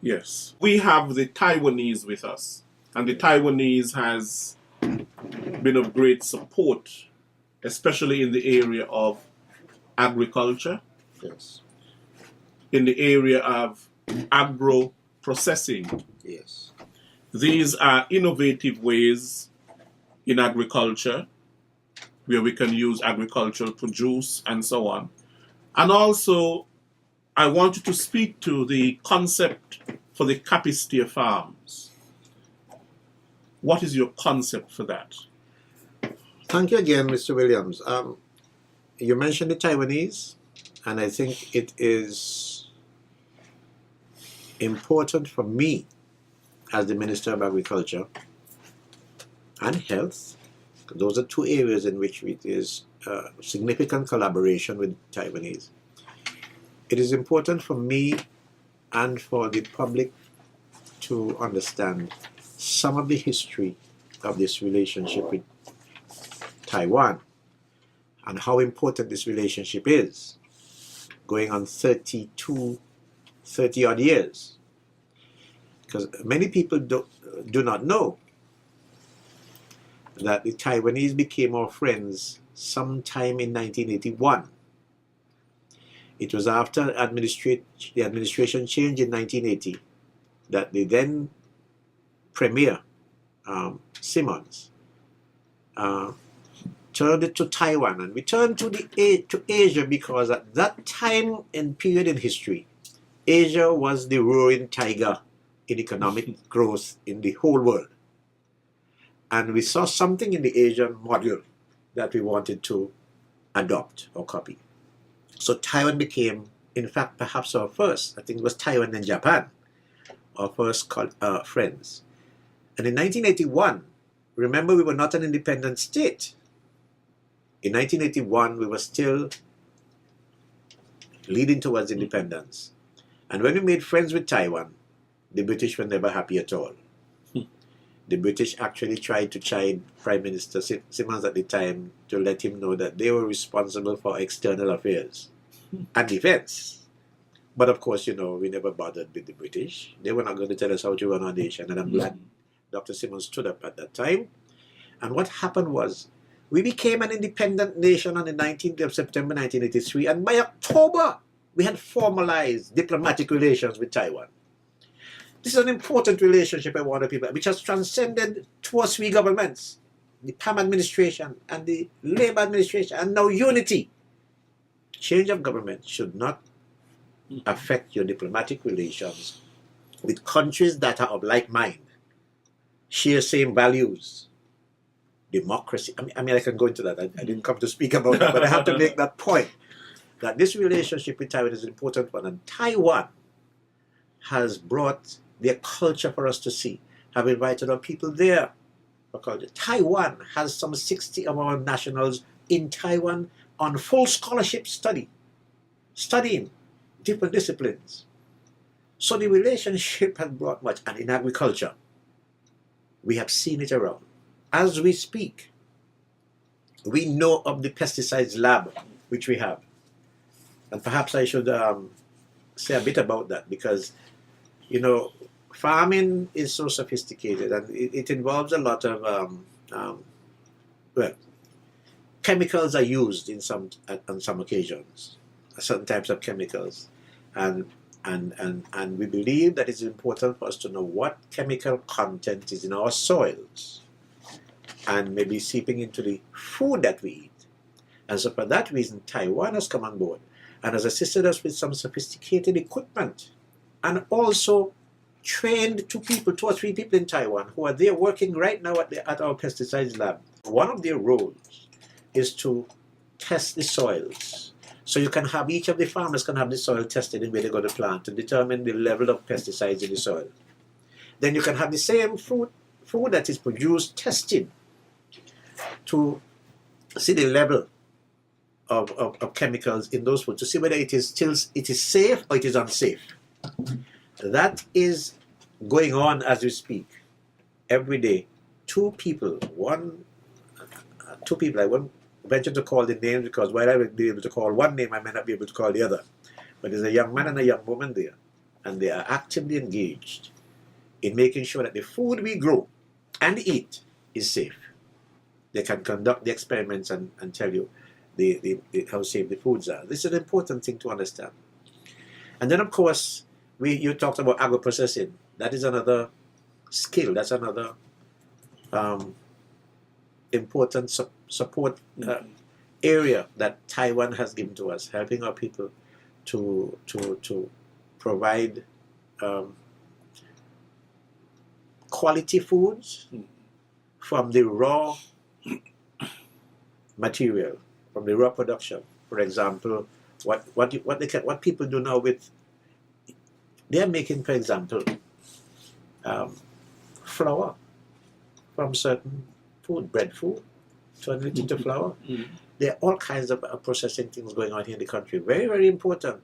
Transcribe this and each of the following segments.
Yes. We have the Taiwanese with us, and the Taiwanese has been of great support, especially in the area of agriculture, Yes. in the area of agro processing. Yes. These are innovative ways in agriculture where we can use agricultural produce and so on. And also, I want you to speak to the concept for the Capisteer farms. What is your concept for that? Thank you again, Mr. Williams. You mentioned the Taiwanese, and I think it is important for me as the Minister of Agriculture and Health. Those are two areas in which it is significant collaboration with Taiwanese. It is important for me and for the public to understand some of the history of this relationship with Taiwan and how important this relationship is, going on 30 odd years. Because many people do not know that the Taiwanese became our friends sometime in 1981. It was after the administration change in 1980 that the then Premier, Simmons, turned it to Taiwan, and we turned to Asia because at that time and period in history, Asia was the roaring tiger in economic growth in the whole world. And we saw something in the Asian model that we wanted to adopt or copy. So Taiwan became, in fact, perhaps our first, I think it was Taiwan and Japan, our first friends. And in 1981, remember, we were not an independent state. In 1981, we were still leading towards independence. And when we made friends with Taiwan, the British were never happy at all. The British actually tried to chide Prime Minister Simmons at the time to let him know that they were responsible for external affairs and defense. But of course, we never bothered with the British. They were not going to tell us how to run our nation. And I'm glad Dr. Simmons stood up at that time. And what happened was, we became an independent nation on the 19th of September 1983. And by October, we had formalized diplomatic relations with Taiwan. This is an important relationship, I want people, which has transcended two or three governments, the PAM administration and the Labour administration, and now unity. Change of government should not affect your diplomatic relations with countries that are of like mind, share same values, democracy. I mean, I can go into that. I didn't come to speak about it, but I have to make that point, that this relationship with Taiwan is an important one. And Taiwan has brought their culture for us to see, have invited our people there for culture. Taiwan has some 60 of our nationals in Taiwan on full scholarship studying different disciplines. So the relationship has brought much. And in agriculture, we have seen it around. As we speak, we know of the pesticides lab which we have. And perhaps I should say a bit about that, because farming is so sophisticated, and it involves a lot of chemicals are used on some occasions, certain types of chemicals, and we believe that it's important for us to know what chemical content is in our soils, and maybe seeping into the food that we eat. And so for that reason, Taiwan has come on board and has assisted us with some sophisticated equipment, and also trained two or three people in Taiwan who are there working right now at our pesticides lab. One of their roles is to test the soils. So you can have, each of the farmers can have the soil tested in where they're going to plant to determine the level of pesticides in the soil. Then you can have the same food that is produced tested to see the level of chemicals in those foods, to see whether it is safe or it is unsafe. That is going on as we speak. Every day, two people, I won't venture to call the names, because while I will be able to call one name, I may not be able to call the other. But there's a young man and a young woman there. and they are actively engaged in making sure that the food we grow and eat is safe. They can conduct the experiments and tell you how safe the foods are. This is an important thing to understand. And then, of course, you talked about agro-processing. That is another skill. That's another important support area that Taiwan has given to us, helping our people to provide quality foods from the raw material, from the raw production. For example, what people do now with, they are making, for example, flour from certain food, bread food, turning it into flour. There are all kinds of processing things going on here in the country. Very, very important.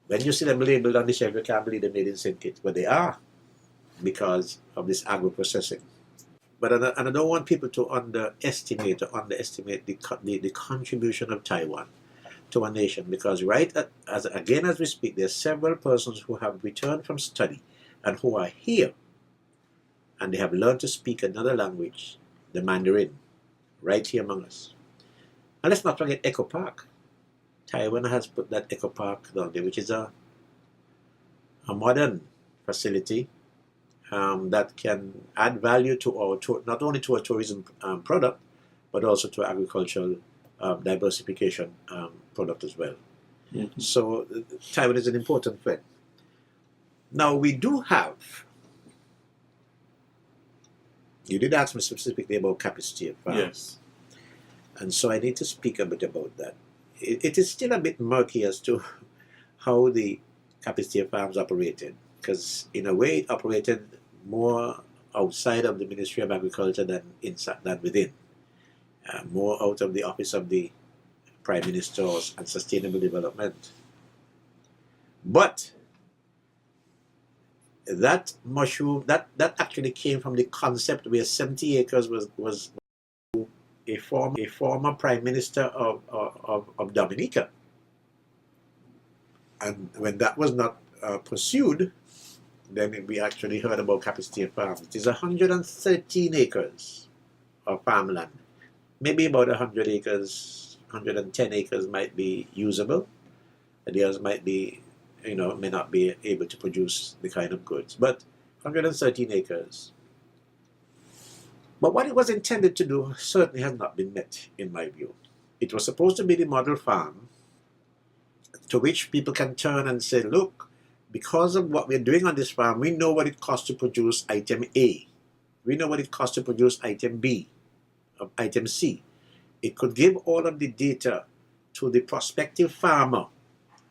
When you see them labeled on the shelf, you can't believe they're made in St. Kitts, but they are, because of this agro-processing. But I don't want people to underestimate the contribution of Taiwan to our nation, because as we speak, there are several persons who have returned from study and who are here, and they have learned to speak another language, the Mandarin, right here among us. And let's not forget Eco Park. Taiwan has put that Eco Park down there, which is a modern facility that can add value to not only to our tourism product, but also to agricultural diversification product as well. So Taiwan is an important friend. Now we do have, you did ask me specifically about capacity of farms. Yes. And so I need to speak a bit about that. It is still a bit murky as to how the capacity of farms operated, because in a way it operated more outside of the Ministry of Agriculture than within, more out of the office of the Prime Minister and Sustainable Development. But that mushroom, that actually came from the concept where 70 acres was a former Prime Minister of Dominica. And when that was not pursued, then we actually heard about capacity of farms. It is 113 acres of farmland. Maybe about 100 acres, 110 acres might be usable. The others might be, may not be able to produce the kind of goods. But 113 acres. But what it was intended to do certainly has not been met, in my view. It was supposed to be the model farm to which people can turn and say, look, because of what we're doing on this farm, we know what it costs to produce item A. We know what it costs to produce item B, or item C. It could give all of the data to the prospective farmer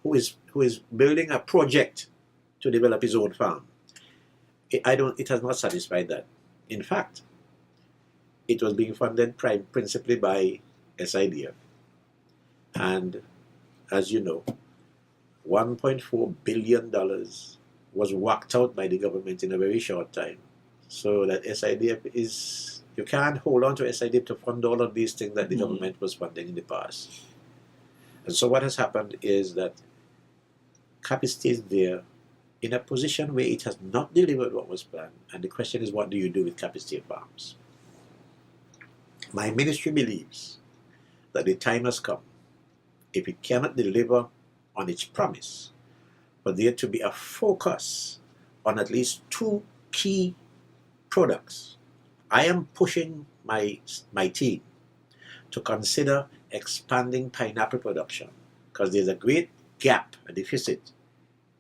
who is building a project to develop his own farm. It has not satisfied that. In fact, it was being funded principally by SIDF. And as you know, $1.4 billion was whacked out by the government in a very short time. So that SIDF is, you can't hold on to SIDF to fund all of these things that the government was funding in the past. And so what has happened is that capacity is there in a position where it has not delivered what was planned. And the question is, what do you do with capacity of farms? My ministry believes that the time has come, if it cannot deliver on its promise, for there to be a focus on at least two key products. I am pushing my team to consider expanding pineapple production, because there's a great gap, a deficit,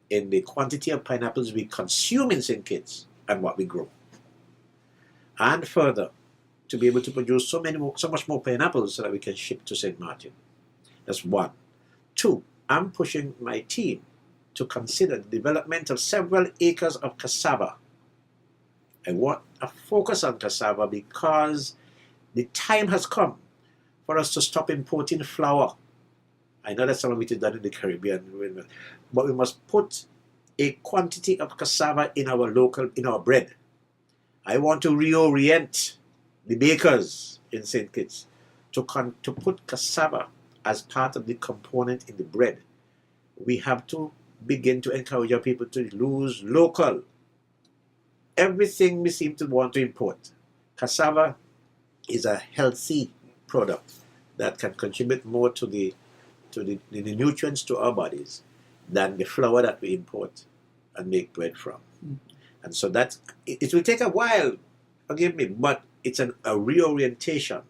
in the quantity of pineapples we consume in St. Kitts and what we grow. And further, to be able to produce so much more pineapples so that we can ship to St. Martin. That's one. Two, I'm pushing my team to consider the development of several acres of cassava. I want a focus on cassava because the time has come for us to stop importing flour. I know that some of it is done in the Caribbean, but we must put a quantity of cassava in our bread. I want to reorient the bakers in St. Kitts to put cassava as part of the component in the bread. We have to begin to encourage our people to use local. Everything we seem to want to import. Cassava is a healthy product that can contribute more to the nutrients to our bodies than the flour that we import and make bread from. And so that it will take a while, forgive me, but it's a reorientation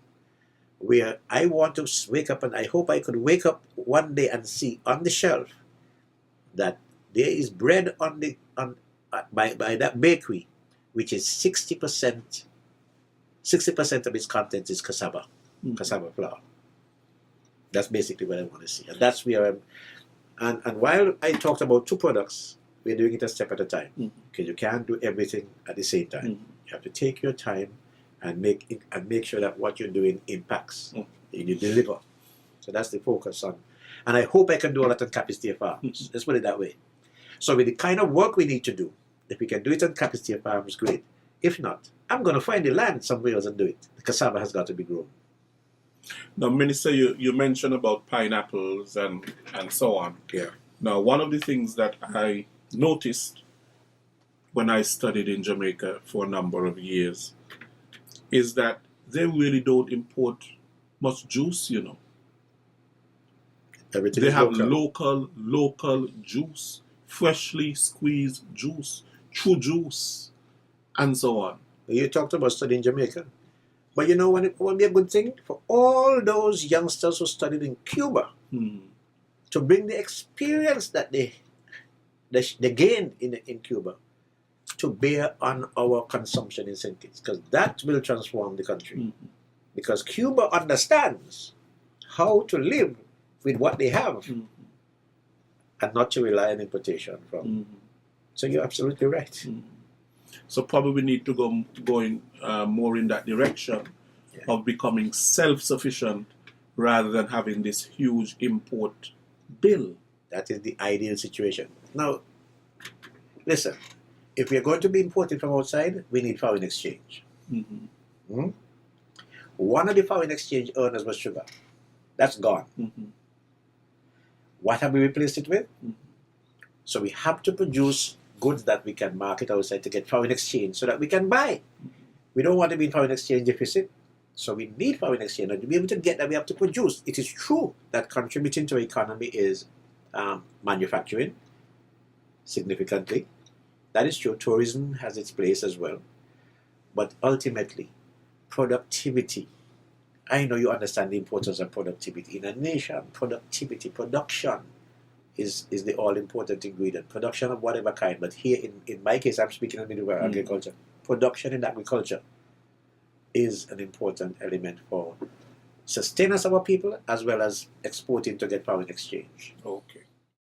where I want to wake up, and I hope I could wake up one day and see on the shelf that there is bread by that bakery, which is 60% of its content is cassava flour. That's basically what I want to see, and that's where and while I talked about two products, we're doing it a step at a time, because you can't do everything at the same time. You have to take your time and make sure that what you're doing impacts and you deliver. So that's the focus on, and I hope I can do all that on Capacity Farms. Let's put it that way. So with the kind of work we need to do, if we can do it on Capacity Farms, great. If not, I'm going to find the land somewhere else and do it. The cassava has got to be grown. Now, Minister, you mentioned about pineapples and so on. Yeah. Now, one of the things that I noticed when I studied in Jamaica for a number of years is that they really don't import much juice, you know. Everything They is have local. local juice, freshly squeezed juice, true juice, and so on. You talked about studying Jamaica. But you know what it would be a good thing? For all those youngsters who studied in Cuba to bring the experience that they gained in Cuba to bear on our consumption in St. Kitts, because that will transform the country. Because Cuba understands how to live with what they have and not to rely on importation from. So you're absolutely right. So probably we need to go in more in that direction of becoming self-sufficient rather than having this huge import bill. That is the ideal situation. Now, listen, if we're going to be importing from outside, we need foreign exchange. One of the foreign exchange earners was sugar. That's gone. What have we replaced it with? So we have to produce goods that we can market outside to get foreign exchange so that we can buy. We don't want to be in foreign exchange deficit, so we need foreign exchange. And to be able to get that, we have to produce. It is true that contributing to our economy is manufacturing significantly. That is true. Tourism has its place as well. But ultimately, productivity. I know you understand the importance of productivity in a nation. Production is the all-important ingredient. Production of whatever kind. But here, in my case, I'm speaking on the agriculture. Production in agriculture is an important element for sustenance of our people as well as exporting to get foreign exchange. Okay.